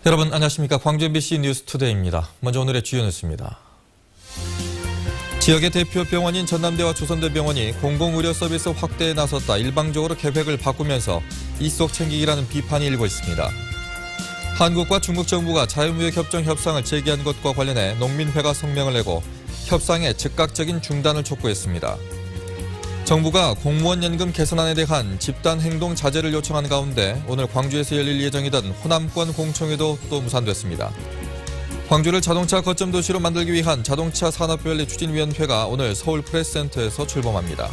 여러분 안녕하십니까. 광주 MBC 뉴스투데이입니다. 먼저 오늘의 주요 뉴스입니다. 지역의 대표 병원인 전남대와 조선대병원이 공공의료 서비스 확대에 나섰다 일방적으로 계획을 바꾸면서 이속 챙기기라는 비판이 일고 있습니다. 한국과 중국 정부가 자유무역협정 협상을 재개한 것과 관련해 농민회가 성명을 내고 협상의 즉각적인 중단을 촉구했습니다. 정부가 공무원 연금 개선안에 대한 집단 행동 자제를 요청한 가운데 오늘 광주에서 열릴 예정이던 호남권 공청회도 또 무산됐습니다. 광주를 자동차 거점 도시로 만들기 위한 자동차 산업별리 추진위원회가 오늘 서울 프레스센터에서 출범합니다.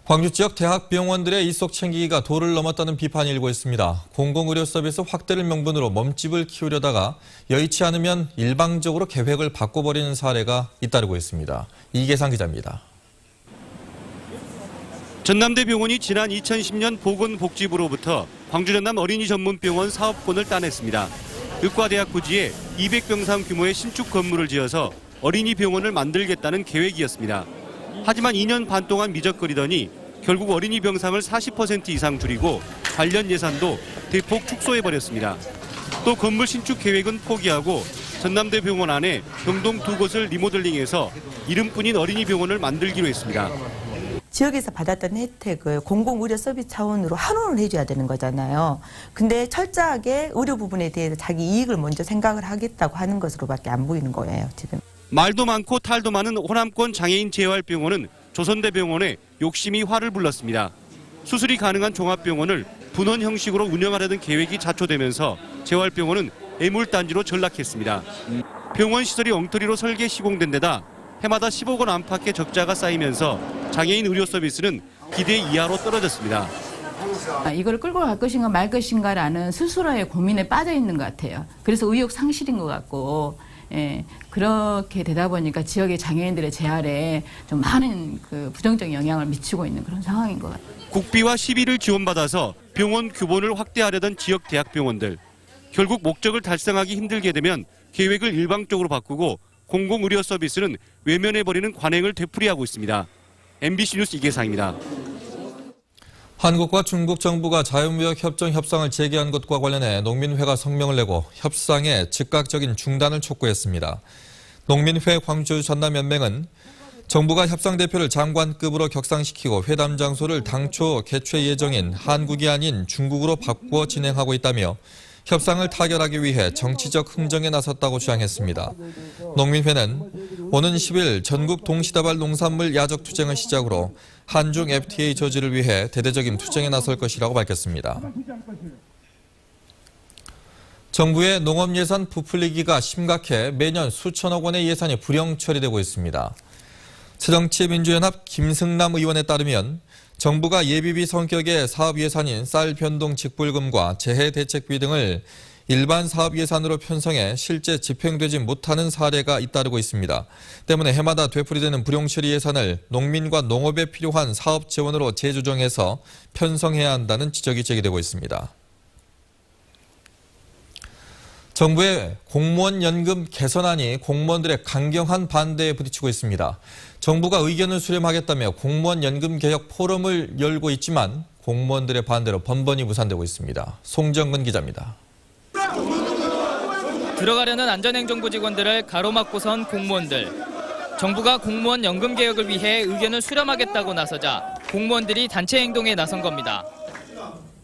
광주 지역 대학 병원들의 이속 챙기기가 도를 넘었다는 비판이 일고 있습니다. 공공의료 서비스 확대를 명분으로 몸집을 키우려다가 여의치 않으면 일방적으로 계획을 바꿔버리는 사례가 잇따르고 있습니다. 이계상 기자입니다. 전남대병원이 지난 2010년 보건복지부로부터 광주 전남 어린이 전문병원 사업권을 따냈습니다. 의과대학 부지에 200병상 규모의 신축 건물을 지어서 어린이 병원을 만들겠다는 계획이었습니다. 하지만 2년 반 동안 미적거리더니 결국 어린이 병상을 40% 이상 줄이고 관련 예산도 대폭 축소해버렸습니다. 또 건물 신축 계획은 포기하고 전남대 병원 안에 병동 2곳을 리모델링해서 이름뿐인 어린이 병원을 만들기로 했습니다. 지역에서 받았던 혜택을 공공의료 서비스 차원으로 환원을 해줘야 되는 거잖아요. 근데 철저하게 의료 부분에 대해서 자기 이익을 먼저 생각을 하겠다고 하는 것으로밖에 안 보이는 거예요, 지금. 말도 많고 탈도 많은 호남권 장애인 재활병원은 조선대병원에 욕심이 화를 불렀습니다. 수술이 가능한 종합병원을 분원 형식으로 운영하려던 계획이 자초되면서 재활병원은 애물단지로 전락했습니다. 병원 시설이 엉터리로 설계 시공된 데다 해마다 10억 원 안팎의 적자가 쌓이면서 장애인 의료 서비스는 기대 이하로 떨어졌습니다. 이걸 끌고 갈 것인가 말 것인가라는 스스로의 고민에 빠져 있는 것 같아요. 그래서 의욕 상실인 것 같고, 그렇게 되다 보니까 지역의 장애인들의 재활에 좀 많은 부정적인 영향을 미치고 있는 그런 상황인 것 같아요. 국비와 시비를 지원받아서 병원 규모를 확대하려던 지역 대학병원들. 결국 목적을 달성하기 힘들게 되면 계획을 일방적으로 바꾸고 공공의료 서비스는 외면해버리는 관행을 되풀이하고 있습니다. MBC 뉴스 이계상입니다. 한국과 중국 정부가 자유무역협정 협상을 재개한 것과 관련해 농민회가 성명을 내고 협상의 즉각적인 중단을 촉구했습니다. 농민회 광주 전남연맹은 정부가 협상 대표를 장관급으로 격상시키고 회담 장소를 당초 개최 예정인 한국이 아닌 중국으로 바꾸어 진행하고 있다며 협상을 타결하기 위해 정치적 흥정에 나섰다고 주장했습니다. 농민회는 오는 10일 전국 동시다발 농산물 야적 투쟁을 시작으로 한중 FTA 저지를 위해 대대적인 투쟁에 나설 것이라고 밝혔습니다. 정부의 농업 예산 부풀리기가 심각해 매년 수천억 원의 예산이 불용 처리되고 있습니다. 새정치민주연합 김승남 의원에 따르면 정부가 예비비 성격의 사업 예산인 쌀 변동 직불금과 재해 대책비 등을 일반 사업 예산으로 편성해 실제 집행되지 못하는 사례가 잇따르고 있습니다. 때문에 해마다 되풀이되는 불용처리 예산을 농민과 농업에 필요한 사업 재원으로 재조정해서 편성해야 한다는 지적이 제기되고 있습니다. 정부의 공무원 연금 개선안이 공무원들의 강경한 반대에 부딪히고 있습니다. 정부가 의견을 수렴하겠다며 공무원 연금 개혁 포럼을 열고 있지만 공무원들의 반대로 번번이 무산되고 있습니다. 송정근 기자입니다. 들어가려는 안전행정부 직원들을 가로막고 선 공무원들. 정부가 공무원 연금 개혁을 위해 의견을 수렴하겠다고 나서자 공무원들이 단체 행동에 나선 겁니다.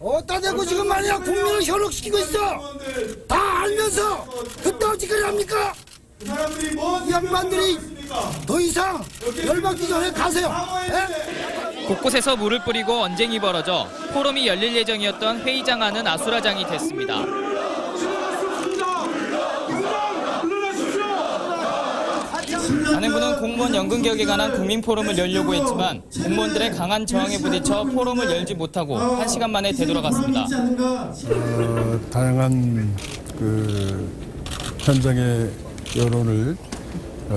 어디다 대고 지금 만약 국민을 현혹시키고 있어. 다 알면서 그딴 짓거리 합니까? 이 양반들이 더 이상 열받기 전에 가세요. 곳곳에서 물을 뿌리고 언쟁이 벌어져 포럼이 열릴 예정이었던 회의장 안은 아수라장이 됐습니다. 안행부는 공무원 연금 개혁에 관한 국민 포럼을 열려고 했지만 공무원들의 강한 저항에 부딪혀 포럼을 열지 못하고 1시간 만에 되돌아갔습니다. 다양한 현장의 여론을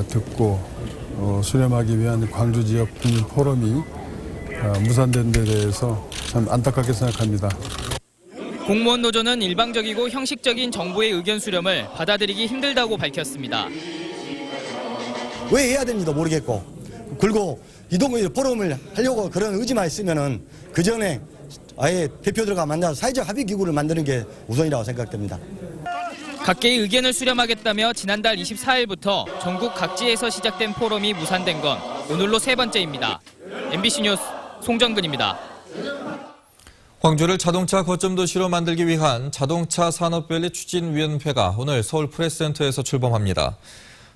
듣고 수렴하기 위한 광주 지역 국민 포럼이 무산된 데 대해서 참 안타깝게 생각합니다. 공무원 노조는 일방적이고 형식적인 정부의 의견 수렴을 받아들이기 힘들다고 밝혔습니다. 왜 해야 되는지도 모르겠고 그리고 이동의 포럼을 하려고 그런 의지만 있으면은 그 전에 아예 대표들과 만나서 사회적 합의 기구를 만드는 게 우선이라고 생각됩니다. 각계의 의견을 수렴하겠다며 지난달 24일부터 전국 각지에서 시작된 포럼이 무산된 건 오늘로 세 번째입니다. MBC 뉴스 송정근입니다. 광주를 자동차 거점 도시로 만들기 위한 자동차 산업별리 추진위원회가 오늘 서울 프레스센터에서 출범합니다.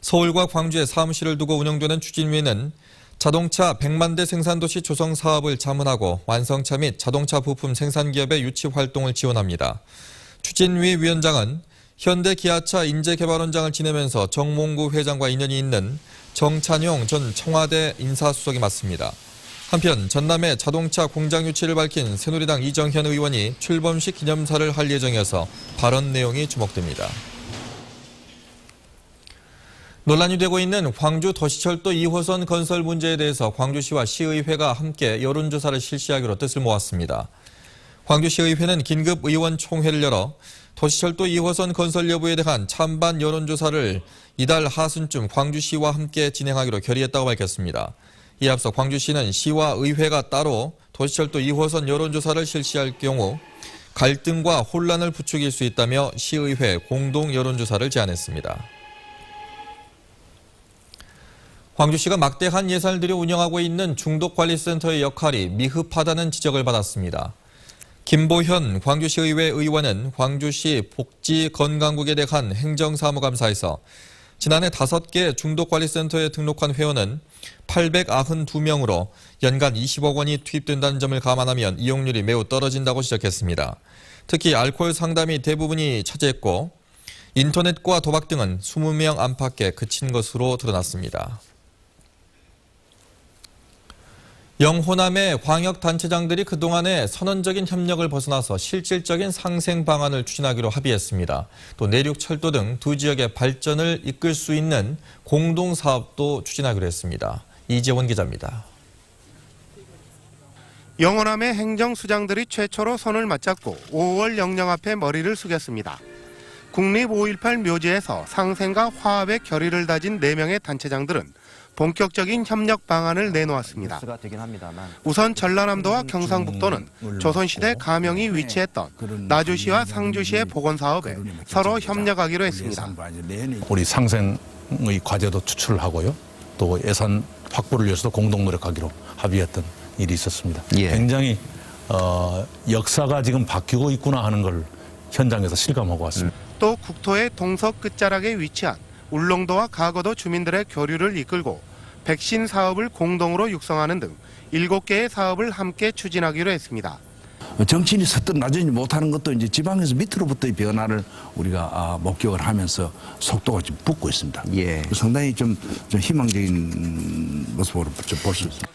서울과 광주에 사무실을 두고 운영되는 추진위는 자동차 100만 대 생산도시 조성 사업을 자문하고 완성차 및 자동차 부품 생산기업의 유치 활동을 지원합니다. 추진위 위원장은 현대 기아차 인재개발원장을 지내면서 정몽구 회장과 인연이 있는 정찬용 전 청와대 인사수석이 맡습니다. 한편 전남의 자동차 공장 유치를 밝힌 새누리당 이정현 의원이 출범식 기념사를 할 예정이어서 발언 내용이 주목됩니다. 논란이 되고 있는 광주 도시철도 2호선 건설 문제에 대해서 광주시와 시의회가 함께 여론조사를 실시하기로 뜻을 모았습니다. 광주시의회는 긴급 의원총회를 열어 도시철도 2호선 건설 여부에 대한 찬반 여론조사를 이달 하순쯤 광주시와 함께 진행하기로 결의했다고 밝혔습니다. 이에 앞서 광주시는 시와 의회가 따로 도시철도 2호선 여론조사를 실시할 경우 갈등과 혼란을 부추길 수 있다며 시의회 공동 여론조사를 제안했습니다. 광주시가 막대한 예산을 들여 운영하고 있는 중독관리센터의 역할이 미흡하다는 지적을 받았습니다. 김보현 광주시의회 의원은 광주시 복지건강국에 대한 행정사무감사에서 지난해 5개 중독관리센터에 등록한 회원은 892명으로 연간 20억 원이 투입된다는 점을 감안하면 이용률이 매우 떨어진다고 지적했습니다. 특히 알코올 상담이 대부분이 차지했고 인터넷과 도박 등은 20명 안팎에 그친 것으로 드러났습니다. 영호남의 광역단체장들이 그동안의 선언적인 협력을 벗어나서 실질적인 상생 방안을 추진하기로 합의했습니다. 또 내륙철도 등 두 지역의 발전을 이끌 수 있는 공동사업도 추진하기로 했습니다. 이재원 기자입니다. 영호남의 행정수장들이 최초로 손을 맞잡고 5월 영령 앞에 머리를 숙였습니다. 국립 5.18 묘지에서 상생과 화합의 결의를 다진 4명의 단체장들은 본격적인 협력 방안을 내놓았습니다. 우선 전라남도와 경상북도는 조선시대 가명이 위치했던 나주시와 상주시의 복원사업에 서로 협력하기로 했습니다. 우리 상생의 과제도 추출하고요. 또 예산 확보를 위해서도 공동 노력하기로 합의했던 일이 있었습니다. 굉장히 역사가 지금 바뀌고 있구나 하는 걸 현장에서 실감하고 왔습니다. 또 국토의 동서 끝자락에 위치한 울릉도와 가거도 주민들의 교류를 이끌고 백신 사업을 공동으로 육성하는 등 7개의 사업을 함께 추진하기로 했습니다. 정치인이 서뜻 나서지 못하는 것도 이제 지방에서 밑으로부터의 변화를 우리가 목격을 하면서 속도가 좀 붙고 있습니다. 상당히 좀 희망적인 모습으로 볼 수 있습니다.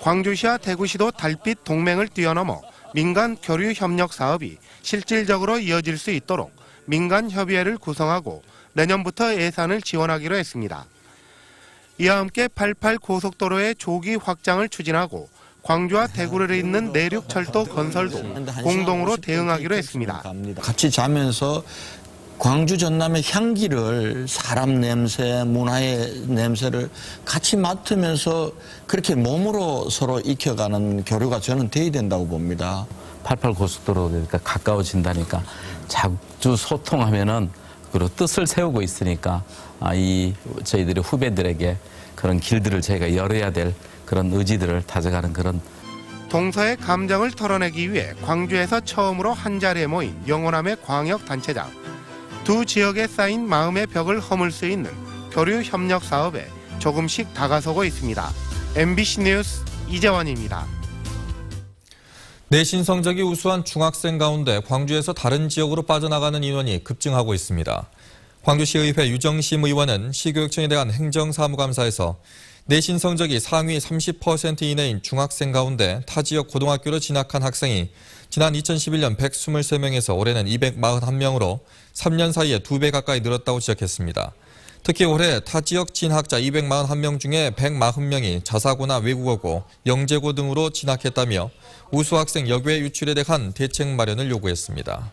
광주시와 대구시도 달빛 동맹을 뛰어넘어 민간 교류 협력 사업이 실질적으로 이어질 수 있도록 민간 협의회를 구성하고 내년부터 예산을 지원하기로 했습니다. 이와 함께 88 고속도로의 조기 확장을 추진하고 광주와 대구를 잇는 내륙철도 건설도 공동으로 대응하기로 했습니다. 같이 자면서 광주 전남의 향기를 사람 냄새, 문화의 냄새를 같이 맡으면서 그렇게 몸으로 서로 익혀가는 교류가 저는 돼야 된다고 봅니다. 88 고속도로가 가까워진다니까 자주 소통하면은 그리고 뜻을 세우고 있으니까 저희들이 후배들에게 그런 길들을 저희가 열어야 될 그런 의지들을 다져가는 그런. 동서의 감정을 털어내기 위해 광주에서 처음으로 한자리에 모인 영호남의 광역단체장. 두 지역에 쌓인 마음의 벽을 허물 수 있는 교류 협력 사업에 조금씩 다가서고 있습니다. MBC 뉴스 이재원입니다. 내신 성적이 우수한 중학생 가운데 광주에서 다른 지역으로 빠져나가는 인원이 급증하고 있습니다. 광주시의회 유정심 의원은 시교육청에 대한 행정사무감사에서 내신 성적이 상위 30% 이내인 중학생 가운데 타 지역 고등학교로 진학한 학생이 지난 2011년 123명에서 올해는 241명으로 3년 사이에 2배 가까이 늘었다고 지적했습니다. 특히 올해 타 지역 진학자 241명 중에 140명이 자사고나 외국어고, 영재고 등으로 진학했다며 우수 학생 여괴 유출에 대한 대책 마련을 요구했습니다.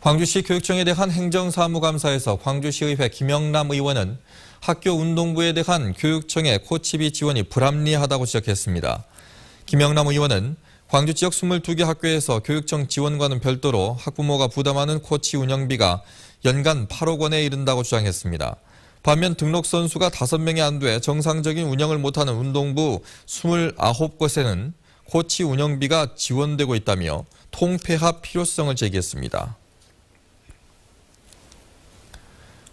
광주시 교육청에 대한 행정사무감사에서 광주시의회 김영남 의원은 학교 운동부에 대한 교육청의 코치비 지원이 불합리하다고 지적했습니다. 김영남 의원은 광주 지역 22개 학교에서 교육청 지원과는 별도로 학부모가 부담하는 코치 운영비가 연간 8억 원에 이른다고 주장했습니다. 반면 등록 선수가 5명이 안 돼 정상적인 운영을 못하는 운동부 29곳에는 코치 운영비가 지원되고 있다며 통폐합 필요성을 제기했습니다.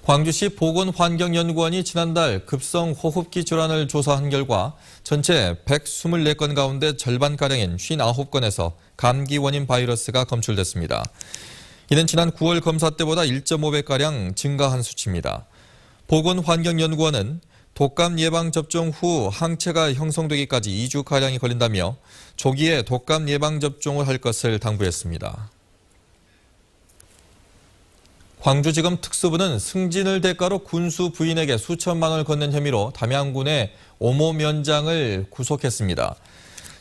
광주시 보건환경연구원이 지난달 급성호흡기 질환을 조사한 결과 전체 124건 가운데 절반가량인 59건에서 감기 원인 바이러스가 검출됐습니다. 이는 지난 9월 검사 때보다 1.5배가량 증가한 수치입니다. 보건환경연구원은 독감 예방접종 후 항체가 형성되기까지 2주가량이 걸린다며 조기에 독감 예방접종을 할 것을 당부했습니다. 광주지검 특수부는 승진을 대가로 군수 부인에게 수천만 원을 건넨 혐의로 담양군의 오모 면장을 구속했습니다.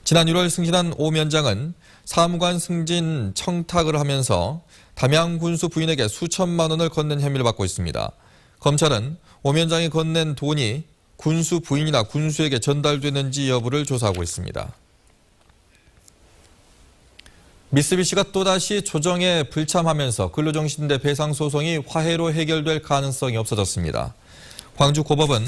지난 1월 승진한 오 면장은 사무관 승진 청탁을 하면서 담양 군수 부인에게 수천만 원을 건넨 혐의를 받고 있습니다. 검찰은 오 면장이 건넨 돈이 군수 부인이나 군수에게 전달되는지 여부를 조사하고 있습니다. 미쓰비시가 또다시 조정에 불참하면서 근로정신대 배상 소송이 화해로 해결될 가능성이 없어졌습니다. 광주고법은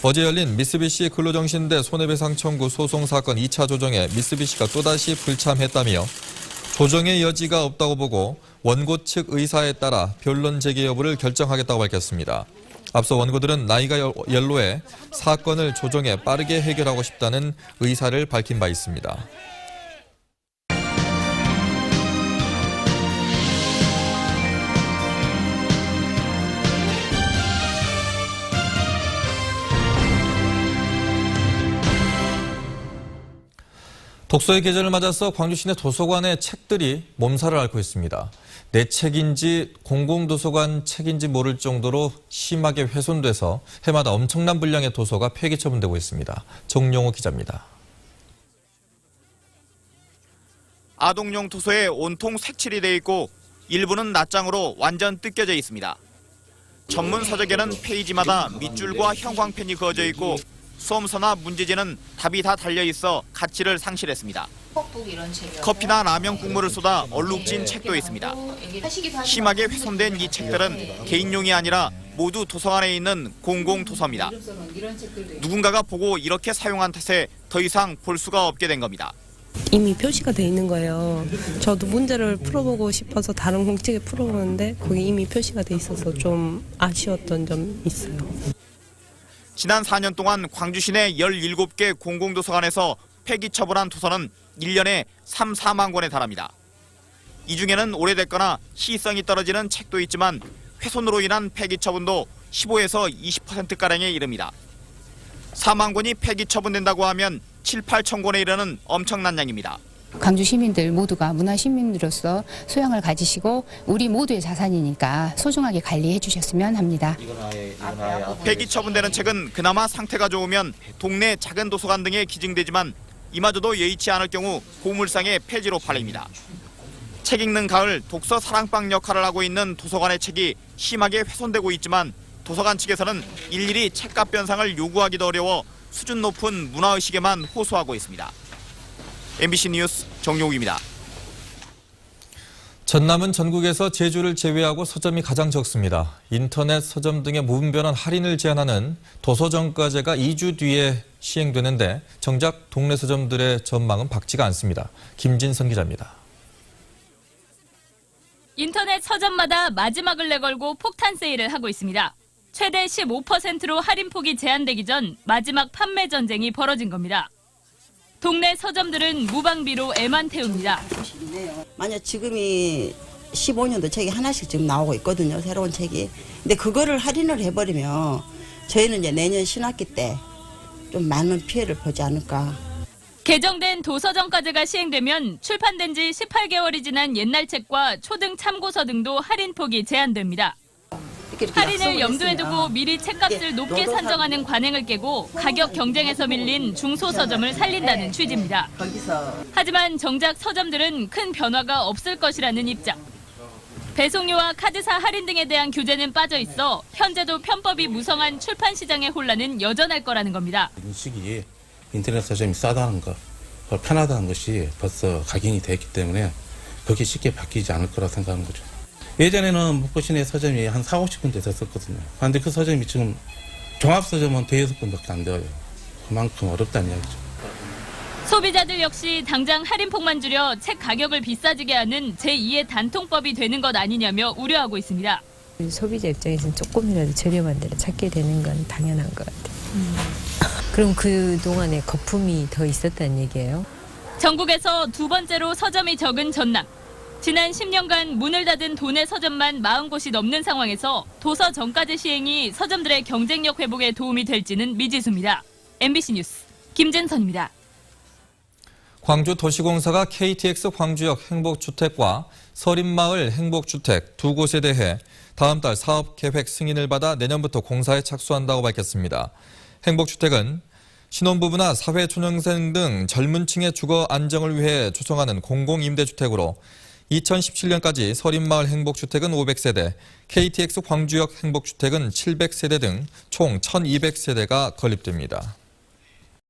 어제 열린 미쓰비시 근로정신대 손해배상 청구 소송 사건 2차 조정에 미쓰비시가 또다시 불참했다며 조정의 여지가 없다고 보고 원고 측 의사에 따라 변론 재개 여부를 결정하겠다고 밝혔습니다. 앞서 원고들은 나이가 연로해 사건을 조정해 빠르게 해결하고 싶다는 의사를 밝힌 바 있습니다. 독서의 계절을 맞아서 광주 시내 도서관의 책들이 몸살을 앓고 있습니다. 내 책인지 공공도서관 책인지 모를 정도로 심하게 훼손돼서 해마다 엄청난 분량의 도서가 폐기 처분되고 있습니다. 정용호 기자입니다. 아동용 도서에 온통 색칠이 돼 있고 일부는 낱장으로 완전 뜯겨져 있습니다. 전문 서적에는 페이지마다 밑줄과 형광펜이 그어져 있고 수험서나 문제지는 답이 다 달려 있어 가치를 상실했습니다. 커피나 라면 국물을 쏟아 얼룩진 책도 있습니다. 심하게 훼손된 이 책들은 개인용이 아니라 모두 도서관에 있는 공공도서입니다. 누군가가 보고 이렇게 사용한 탓에 더 이상 볼 수가 없게 된 겁니다. 이미 표시가 돼 있는 거예요. 저도 문제를 풀어보고 싶어서 다른 공책에 풀어보는데 거기 이미 표시가 돼 있어서 좀 아쉬웠던 점이 있어요. 지난 4년 동안 광주 시내 17개 공공도서관에서 폐기 처분한 도서는 1년에 3, 4만 권에 달합니다. 이 중에는 오래됐거나 시의성이 떨어지는 책도 있지만 훼손으로 인한 폐기 처분도 15에서 20%가량에 이릅니다. 4만 권이 폐기 처분된다고 하면 7, 8천 권에 이르는 엄청난 양입니다. 광주 시민들 모두가 문화시민으로서 소양을 가지시고 우리 모두의 자산이니까 소중하게 관리해 주셨으면 합니다. 폐기 처분되는 책은 그나마 상태가 좋으면 동네 작은 도서관 등에 기증되지만 이마저도 여의치 않을 경우 고물상의 폐지로 팔립니다. 책 읽는 가을 독서 사랑방 역할을 하고 있는 도서관의 책이 심하게 훼손되고 있지만 도서관 측에서는 일일이 책값 변상을 요구하기도 어려워 수준 높은 문화의식에만 호소하고 있습니다. MBC 뉴스 정용욱입니다. 전남은 전국에서 제주를 제외하고 서점이 가장 적습니다. 인터넷 서점 등의 무분별한 할인을 제한하는 도서정가제가 2주 뒤에 시행되는데 정작 동네 서점들의 전망은 밝지가 않습니다. 김진선 기자입니다. 인터넷 서점마다 마지막을 내걸고 폭탄 세일을 하고 있습니다. 최대 15%로 할인폭이 제한되기 전 마지막 판매 전쟁이 벌어진 겁니다. 동네 서점들은 무방비로 애만 태웁니다. 만약 지금이 15년도 책이 하나씩 지금 나오고 있거든요. 새로운 책이. 근데 그거를 할인을 해버리면 저희는 이제 내년 신학기 때 좀 많은 피해를 보지 않을까. 개정된 도서정가제가 시행되면 출판된 지 18개월이 지난 옛날 책과 초등 참고서 등도 할인폭이 제한됩니다. 할인을 염두에 두고 미리 책값을 높게 산정하는 관행을 깨고 가격 경쟁에서 밀린 중소서점을 살린다는 취지입니다. 하지만 정작 서점들은 큰 변화가 없을 것이라는 입장. 배송료와 카드사 할인 등에 대한 규제는 빠져 있어 현재도 편법이 무성한 출판 시장의 혼란은 여전할 거라는 겁니다. 이 시기에 인터넷 서점이 싸다는 것, 편하다는 것이 벌써 각인이 됐기 때문에 그게 쉽게 바뀌지 않을 거라 생각하는 거죠. 예전에는 목포시내 서점이 한 40-50군데 됐었거든요. 그런데 그 서점이 지금 종합서점은 5-6군데밖에 안 돼요. 그만큼 어렵다는 이야기죠. 소비자들 역시 당장 할인폭만 줄여 책 가격을 비싸지게 하는 제2의 단통법이 되는 것 아니냐며 우려하고 있습니다. 소비자 입장에서는 조금이라도 저렴한 데를 찾게 되는 건 당연한 것 같아요. 그럼 그동안에 거품이 더 있었다는 얘기예요? 전국에서 두 번째로 서점이 적은 전남. 지난 10년간 문을 닫은 도내 서점만 40곳이 넘는 상황에서 도서 정가제 시행이 서점들의 경쟁력 회복에 도움이 될지는 미지수입니다. MBC 뉴스 김진선입니다. 광주도시공사가 KTX 광주역 행복주택과 서린마을 행복주택 두 곳에 대해 다음 달 사업계획 승인을 받아 내년부터 공사에 착수한다고 밝혔습니다. 행복주택은 신혼부부나 사회초년생 등 젊은 층의 주거 안정을 위해 조성하는 공공임대주택으로 2017년까지 서린마을 행복주택은 500세대, KTX 광주역 행복주택은 700세대 등 총 1200세대가 건립됩니다.